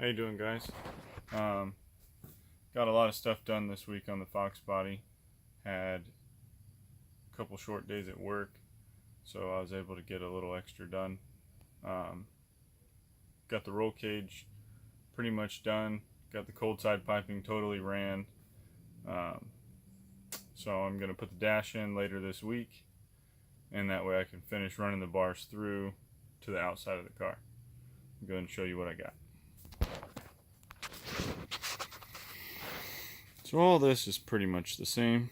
How you doing, guys? Got a lot of stuff done this week on the Fox body. Had a couple short days at work, so I was able to get a little extra done. Got the roll cage pretty much done. Got the cold side piping totally ran. So I'm going to put the dash in later this week, and that way I can finish running the bars through to the outside of the car. I'm going to show you what I got. So all this is pretty much the same.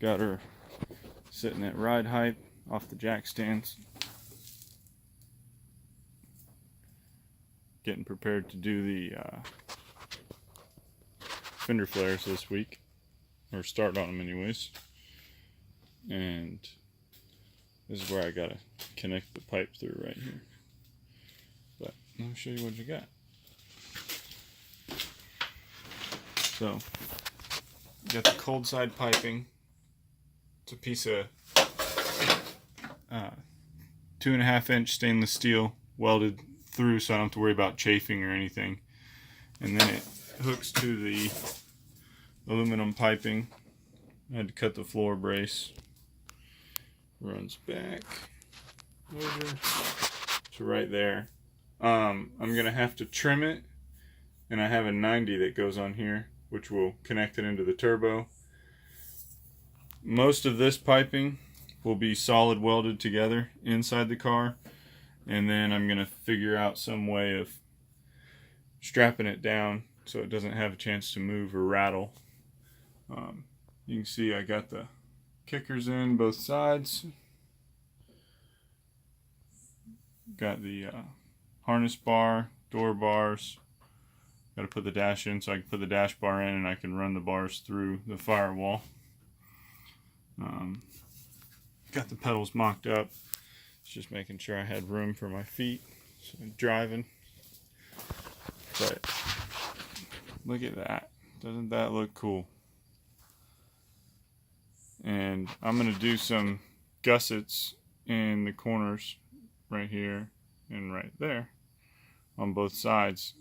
Got her sitting at ride height off the jack stands. Getting prepared to do the fender flares this week, or start on them anyways. And this is where I gotta connect the pipe through right here. But let me show you what you got. So, got the cold side piping. It's a piece of 2.5 inch stainless steel welded through, so I don't have to worry about chafing or anything. And then it hooks to the aluminum piping. I had to cut the floor brace. Runs back over to right there. I'm gonna have to trim it, and I have a 90 that goes on here, which will connect it into the turbo. Most of this piping will be solid welded together inside the car, and then I'm going to figure out some way of strapping it down so it doesn't have a chance to move or rattle. You can see I got the kickers in both sides. Got the harness bar, door bars. Got to put the dash in so I can put the dash bar in and I can run the bars through the firewall. Got the pedals mocked up. Just making sure I had room for my feet. So I'm driving. But look at that. Doesn't that look cool? And I'm going to do some gussets in the corners right here and right there on both sides.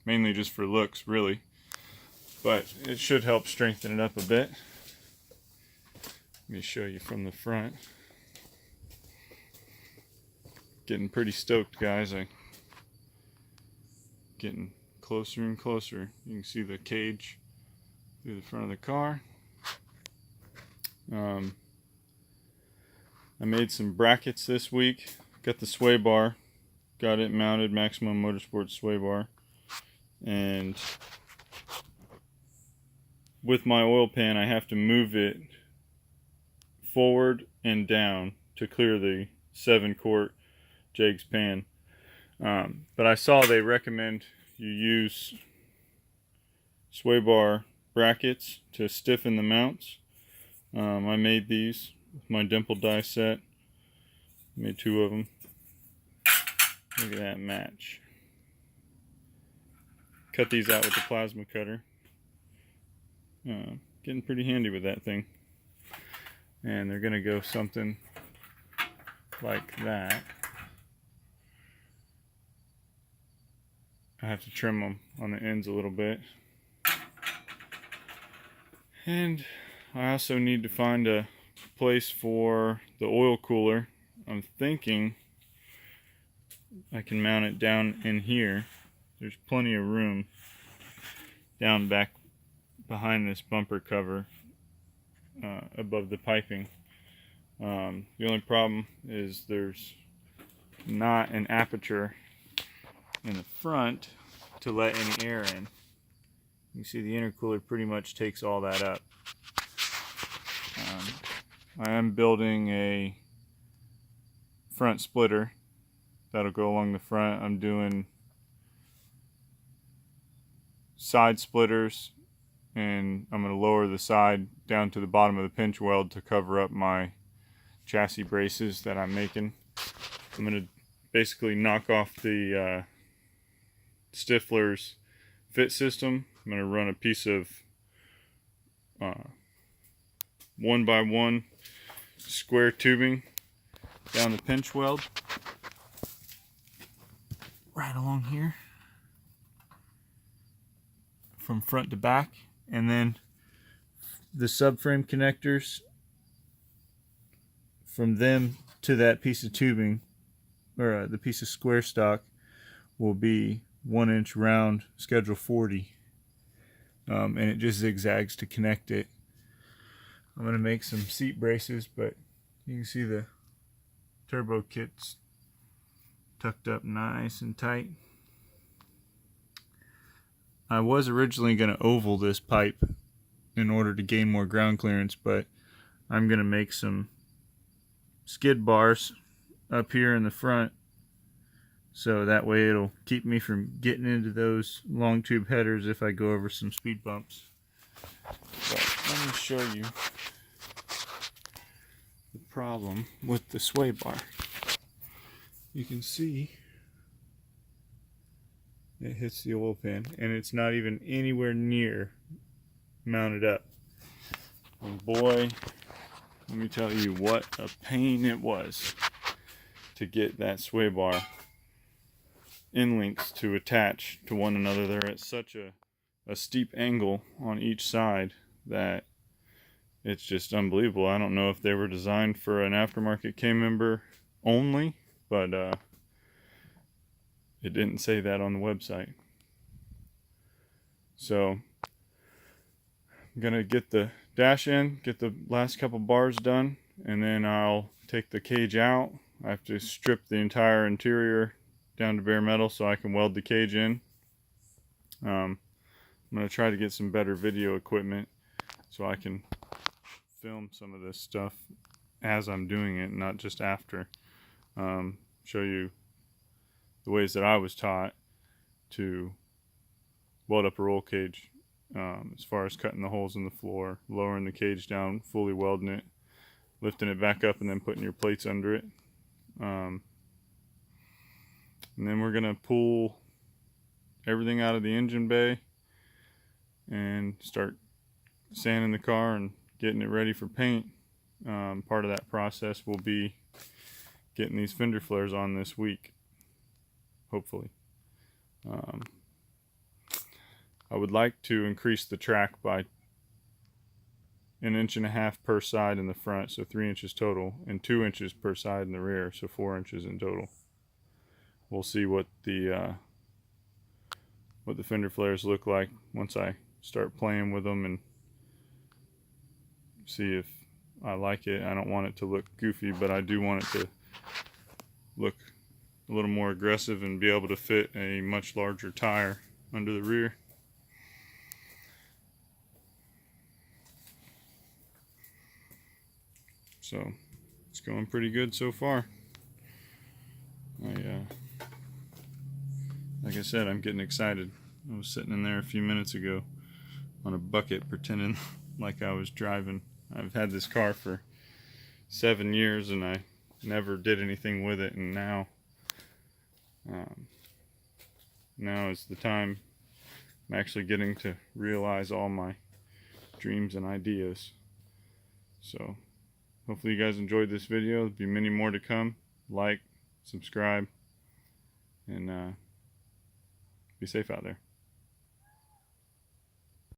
Mainly just for looks, really, but it should help strengthen it up a bit. Let me show you from the front. Getting pretty stoked, guys. I'm getting closer and closer. You can see the cage through the front of the car. I made some brackets this week. Got the sway bar. Got it mounted, Maximum Motorsports sway bar. And with my oil pan, I have to move it forward and down to clear the 7-quart Jegs pan. But I saw they recommend you use sway bar brackets to stiffen the mounts. I made these with my dimple die set. Made 2 of them. Look at that match. Cut these out with the plasma cutter. Getting pretty handy with that thing. And they're going to go something like that. I have to trim them on the ends a little bit. And I also need to find a place for the oil cooler. I'm thinking I can mount it down in here. There's plenty of room down back behind this bumper cover above the piping. The only problem is there's not an aperture in the front to let any air in. You see the intercooler pretty much takes all that up. I am building a front splitter that'll go along the front. I'm doing side splitters, and I'm going to lower the side down to the bottom of the pinch weld to cover up my chassis braces that I'm making. I'm going to basically knock off the Stifler's fit system. I'm going to run a piece of 1x1 square tubing down the pinch weld. right along here from front to back, and then the subframe connectors from them to that piece of tubing, or the piece of square stock, will be 1-inch round schedule 40, and it just zigzags to connect it. I'm going to make some seat braces, but you can see the turbo kit's tucked up nice and tight. I was originally going to oval this pipe in order to gain more ground clearance, but I'm going to make some skid bars up here in the front, so that way it'll keep me from getting into those long tube headers if I go over some speed bumps. But let me show you the problem with the sway bar. You can see it hits the oil pan, and it's not even anywhere near mounted up. And boy, let me tell you what a pain it was to get that sway bar end links to attach to one another. They're at such a steep angle on each side that it's just unbelievable. I don't know if they were designed for an aftermarket K-member only, but it didn't say that on the website. So I'm gonna get the dash in, get the last couple bars done, and then I'll take the cage out. I have to strip the entire interior down to bare metal so I can weld the cage in. I'm gonna try to get some better video equipment so I can film some of this stuff as I'm doing it, not just after. Show you the ways that I was taught to weld up a roll cage, as far as cutting the holes in the floor, lowering the cage down, fully welding it, lifting it back up, and then putting your plates under it. And then we're gonna pull everything out of the engine bay and start sanding the car and getting it ready for paint. Part of that process will be getting these fender flares on this week, hopefully. I would like to increase the track by 1.5 inches per side in the front, so 3 inches total, and 2 inches per side in the rear, so 4 inches in total. We'll see what the fender flares look like once I start playing with them and see if I like it. I don't want it to look goofy, but I do want it to look a little more aggressive and be able to fit a much larger tire under the rear. So it's going pretty good so far. Like I said, I'm getting excited. I was sitting in there a few minutes ago on a bucket pretending like I was driving. I've had this car for 7 years and I never did anything with it, and now is the time I'm actually getting to realize all my dreams and ideas. So hopefully you guys enjoyed this video. There'll be many more to come. Like, subscribe, and be safe out there.